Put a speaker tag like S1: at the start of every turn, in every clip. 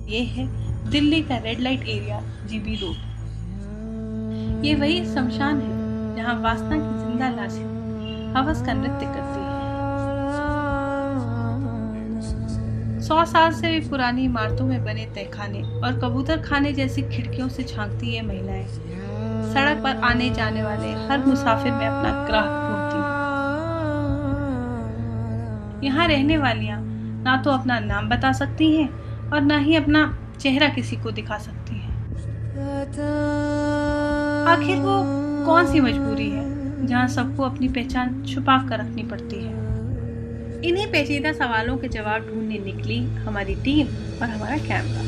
S1: ये है दिल्ली का red light area, GB road. ये वही शमशान है जहाँ वासना की जिंदा लाशें हवस का नृत्य करती है। 100 साल से भी पुरानी इमारतों में बने तहखाने और कबूतर खाने जैसी खिड़कियों से झांकती ये महिलाएं सड़क पर आने जाने वाले हर मुसाफिर में अपना ग्राहक ढूंढती हैं। यहाँ रहने वालियां ना तो अपना नाम बता सकती हैं और ना ही अपना चेहरा किसी को दिखा सकती हैं। आखिर वो कौन सी मजबूरी है जहाँ सबको अपनी पहचान छुपा कर रखनी पड़ती है। इन्हीं पेचीदा सवालों के जवाब ढूंढने निकली हमारी टीम और हमारा कैमरा।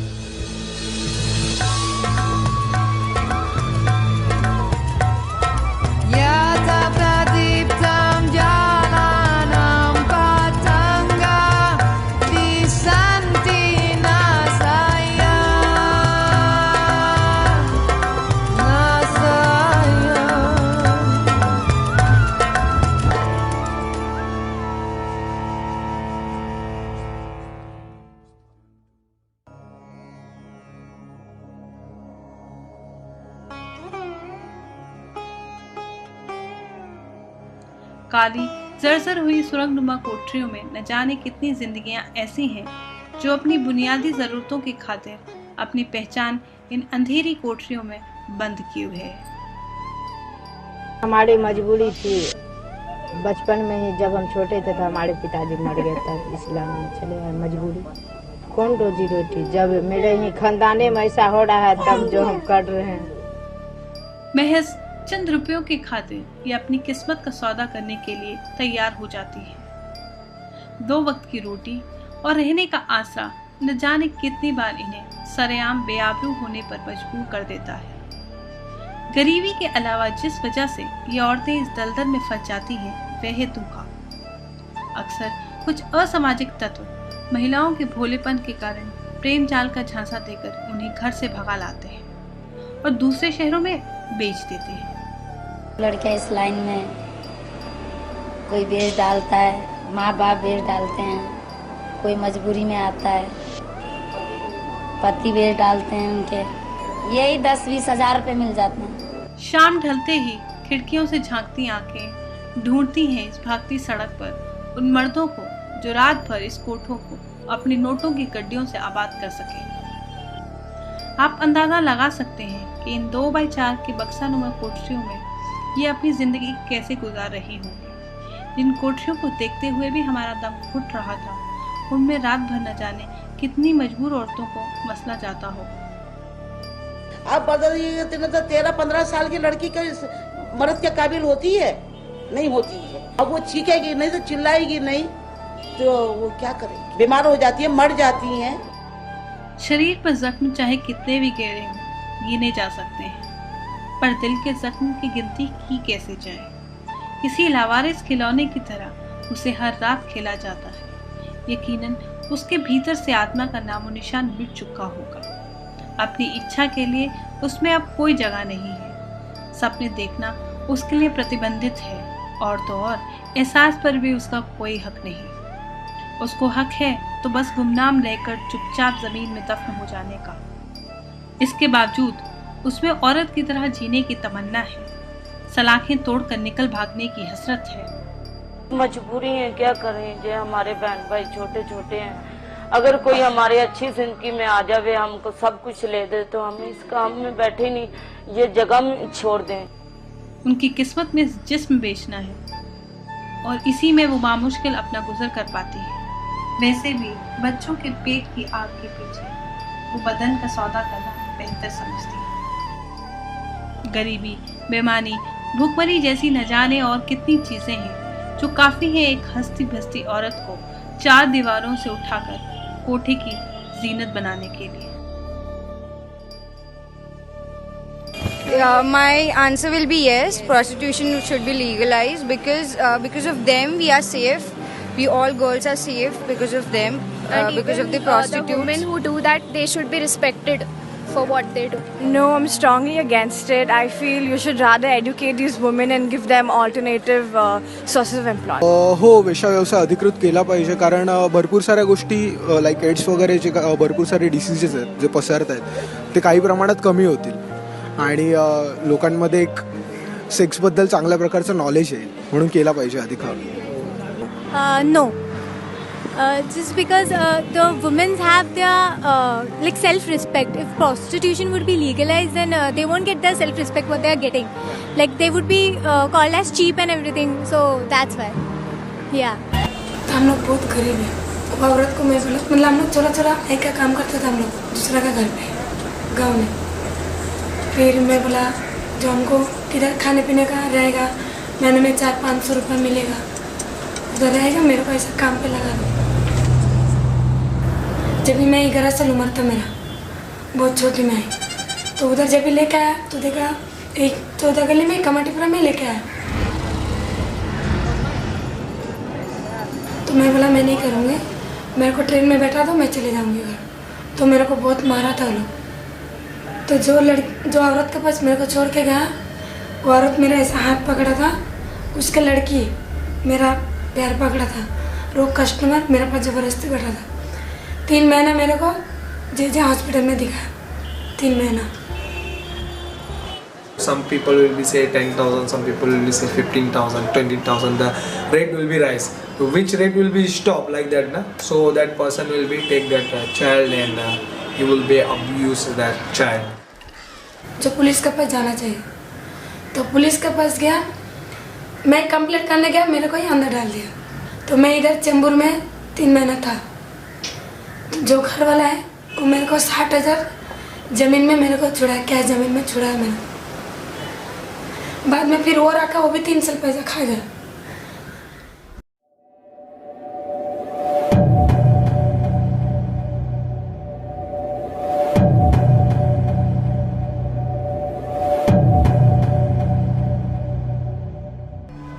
S1: काली जर्जर हुई सुरंगनुमा कोठरियों में न जाने कितनी जिंदगियां ऐसी हैं जो अपनी बुनियादी जरूरतों की खातिर अपनी पहचान इन अंधेरी कोठरियों में बंद किए हुए है।
S2: हमारी मजबूरी थी, बचपन में ही जब हम छोटे थे तो हमारे पिताजी मर गए, तब इस्लाम में चले आए। मजबूरी कौन रोजी रोटी, जब मेरे ही खानदाने में ऐसा हो रहा है तब जो हम कर रहे हैं।
S1: महज चंद रुपयों की खातिर ये अपनी किस्मत का सौदा करने के लिए तैयार हो जाती है। 2 वक्त की रोटी और रहने का आसरा न जाने कितनी बार इन्हें सरेआम बेआबरू होने पर मजबूर कर देता है। गरीबी के अलावा जिस वजह से ये औरतें इस दलदल में फंस जाती हैं वह है धोखा। अक्सर कुछ असामाजिक तत्व महिलाओं के भोलेपन के कारण प्रेम जाल का झांसा देकर उन्हें घर से भगा लाते हैं और दूसरे शहरों में बेच देते हैं।
S3: लड़कियां इस लाइन में कोई बेच डालता है, माँ बाप बेच डालते हैं, कोई मजबूरी में आता है, पति बेच डालते हैं उनके, यही 10-20 हजार रुपए मिल जाते हैं।
S1: शाम ढलते ही खिड़कियों से झांकती आंखें ढूंढती हैं इस भागती सड़क पर उन मर्दों को जो रात भर इस कोठों को अपनी नोटों की गड्डियों से आबाद कर सके। आप अंदाजा लगा सकते हैं कि इन 2x4 की बक्सानुमा कोठरियों में ये अपनी जिंदगी कैसे गुजार रही होंगी। जिन कोठरियों को देखते हुए भी हमारा दम घुट रहा था, उनमें रात भर न जाने कितनी मजबूर औरतों को मसला जाता होगा।
S4: आप बदलिए 13-15 साल की लड़की का मर्द के काबिल होती है? नहीं होती है। अब वो चीखेगी नहीं तो चिल्लाएगी नहीं तो वो क्या करेगी? बीमार हो जाती है, मर जाती हैं।
S1: शरीर पर जख्म चाहे कितने भी गहरे हों गिने जा सकते हैं, पर दिल के जख्म की गिनती की कैसे जाए। किसी लावारिस खिलौने की तरह उसे हर रात खेला जाता है। यकीनन उसके भीतर से आत्मा का नामो निशान मिट चुका होगा। अपनी इच्छा के लिए उसमें अब कोई जगह नहीं है। सपने देखना उसके लिए प्रतिबंधित है और तो और एहसास पर भी उसका कोई हक नहीं। उसको हक है तो बस गुमनाम रहकर चुपचाप जमीन में दफन हो जाने का। इसके बावजूद उसमें औरत की तरह जीने की तमन्ना है, सलाखें तोड़कर निकल भागने की हसरत है।
S5: मजबूरी है, क्या करें, जो हमारे बहन भाई छोटे छोटे हैं। अगर कोई हमारी अच्छी जिंदगी में आ जावे, हमको सब कुछ ले दे तो हम इस काम में बैठे नहीं, ये जगह में छोड़ दें।
S1: उनकी किस्मत में जिस्म बेचना है और इसी में वो बामुश्किल अपना गुजर कर पाती है। वैसे भी बच्चों के पेट की आग के पीछे वो बदन का सौदा करना बेहतर समझती है। गरीबी, बेमानी, भूखमरी जैसी न जाने और कितनी चीजें हैं जो काफी है एक हंसती भसती औरत को 4 दीवारों से उठाकर कोठे की जीनत बनाने के लिए।
S6: My answer will be yes. Prostitution should be legalized because of them we are safe. We all girls are safe because of them. Because of the prostitutes.
S7: The women who do that, they should be respected.
S6: for what they do.
S7: No, I'm strongly against it. I feel you should rather educate these women and give them alternative sources of employment.
S8: हो, वेश्या व्यवसाय अधिकृत केला पाहिजे कारण भरपूर साऱ्या गोष्टी लाईक एड्स वगैरे जे भरपूर सारे डिसीजेस आहेत जे पसरत आहेत ते काही प्रमाणात कमी होतील आणि लोकांमध्ये एक सेक्सबद्दल चांगल्या प्रकारचं नॉलेज येईल म्हणून केला पाहिजे अधिकार.
S9: No. Just because the women have their like self-respect. If prostitution would be legalized, then they won't get the self-respect what they are getting. Like they would be called as cheap and everything. So that's why. Yeah.
S10: हम लोग बहुत गरीब हैं. वो औरत को मैं बोला मतलब हम लोग चोरा चोरा एक का काम करते थे हम लोग दूसरा का घर पे गाँव में. फिर मैं बोला जो हमको किधर खाने पीने का रहेगा महीने में 400-500 रुपये मिलेगा उधर रहेगा मेरे को ऐसा काम पे लगा दो. जब भी मैं 11 साल उम्र था मेरा बहुत छोटी में आई तो उधर जब भी लेके आया तो देखा एक 14 गली में कमाटीपुरा में लेके आया तो मैं बोला मैं नहीं करूँगी मेरे को ट्रेन में बैठा दो मैं चले जाऊँगी घर. तो मेरे को बहुत मारा था लोग. तो जो औरत के पास मेरे को छोड़ के गया वो औरत मेरा ऐसा हाथ पकड़ा था उसके लड़की मेरा पैर पकड़ा था. रोग कस्टमर मेरे पास ज़बरदस्ती बैठा था. 3 महीना मेरे को जे हॉस्पिटल में दिखा. 3 महीना.
S11: Some people will be say 10,000, some people will be say 15,000, 20,000. The rate will be rise. So which rate will be stop like that, na? So that person will be take that child and he will be abuse that child.
S10: जो police के पास जाना चाहिए तो police के पास गया. मैं complaint करने गया मेरे को ही अंदर डाल दिया. तो मैं इधर चेंबूर में 3 महीना था. जो घर वाला है वो मेरे को 60,000 ज़मीन में मेरे को छुड़ाया. क्या ज़मीन में छुड़ाया मैंने. बाद में फिर वो रखा वो भी 3 साल पैसा खा गया.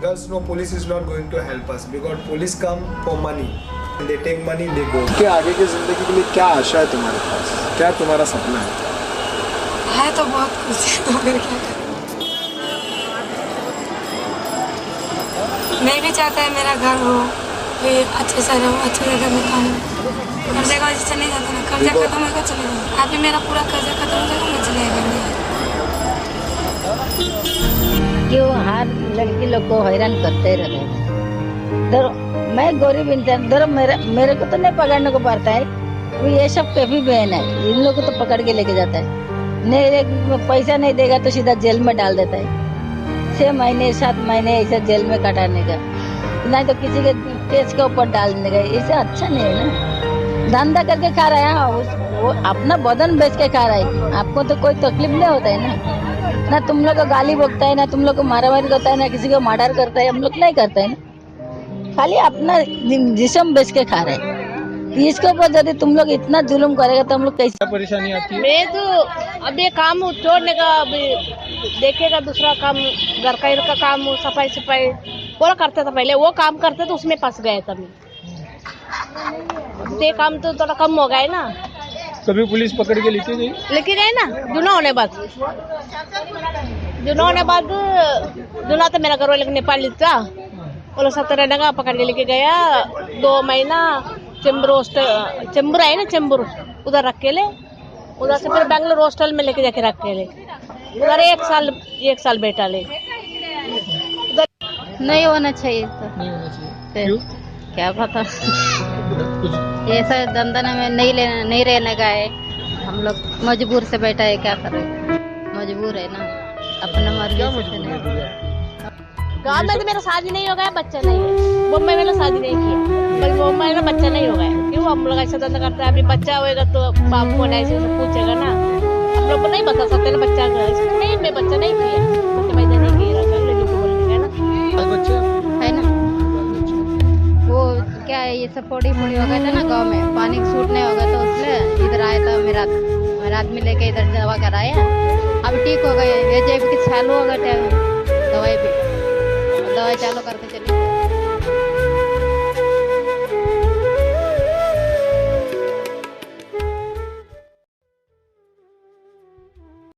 S11: Girls, no, police is not going to help us because police come for money. They take money, they go.
S8: के आगे की ज़िंदगी के लिए क्या आशा है तुम्हारे पास, क्या तुम्हारा सपना
S10: है तो बहुत कुछ है तो फिर क्या करें. मैं भी चाहता है मेरा घर हो फिर अच्छे से रहो अच्छे जगह में काम. कर्जा का वजह से नहीं जाता ना. कर्जा खत्म होगा चले जाओ. अभी मेरा पूरा कर्जा खत्म हो जाएगा मैं चले जाएगा.
S3: क्यों हर लड़की लोग को हैरान करते रहते हैं. मैं गरीब इंसान मेरे को तो नहीं पकड़ने को पड़ता है. वो ये सब कैफी बहन है इन लोग को तो पकड़ के लेके जाता है. नहीं पैसा नहीं देगा तो सीधा जेल में डाल देता है. 6 महीने 7 महीने ऐसा जेल में कटाने का नहीं तो किसी के केस के ऊपर डालने का. इससे अच्छा नहीं है ना. धंधा करके खा रहा है वो अपना बदन बेच के खा रहा है. आपको तो कोई तकलीफ नहीं होता है ना तुम लोग को गाली बकता है ना तुम लोग को मारामारी करता है ना किसी को मर्डर करता है. हम लोग नहीं करते हैं ना. खाली अपना जिस्म बेच के खा रहे हैं. इसके ऊपर यदि तुम लोग इतना जुल्म करेगा तो हम लोग कैसे
S12: परेशानी आती है.
S13: मैं तो अब ये काम छोड़ने का अभी देखेगा दूसरा काम घर का काम सफाई वो करते था पहले. वो काम करते तो उसमें फंस गए तभी. ये काम तो थोड़ा कम हो गया ना.
S12: कभी पुलिस पकड़ के लेके गई
S13: ना. जुना होने बाद जुना तो मेरा घर वाले को नेपाली था. वो लोग 17 डंगा पकड़ के लेके गया. 2 महीना चेंबूर है ना चेंबूर उधर रख के ले. उधर से फिर बेंगलोर हॉस्टल में लेके जाके रख के ले. उधर 1 साल बेटा ले.
S3: नहीं होना चाहिए.
S12: क्यों?
S3: क्या पता. ऐसा धंधा में नहीं रहने का है. हम लोग मजबूर से बैठा है. क्या करें मजबूर है ना. अपना मर्जी से नहीं.
S13: गाँव में तो मेरा शादी नहीं हो गया बच्चा नहीं है. मुंबई में शादी नहीं किया मुंबई में बच्चा नहीं हो गया. क्यों हम लोग ऐसा धंधा करते हैं. अभी बच्चा होएगा तो बाप को ऐसे पूछेगा ना. हम लोग को नहीं बता सकते ना बच्चा नहीं. मैं बच्चा नहीं किया भाई नहीं किया
S3: है ना. वो क्या है ये सब पोड़ी हो गया था ना गांव में. पानी सूट नहीं होगा तो उसने इधर आया था. मेरा आदमी लेके इधर दवा कराया. अब ठीक हो गया. ये जब कि चालू होगा दवाई चालू करके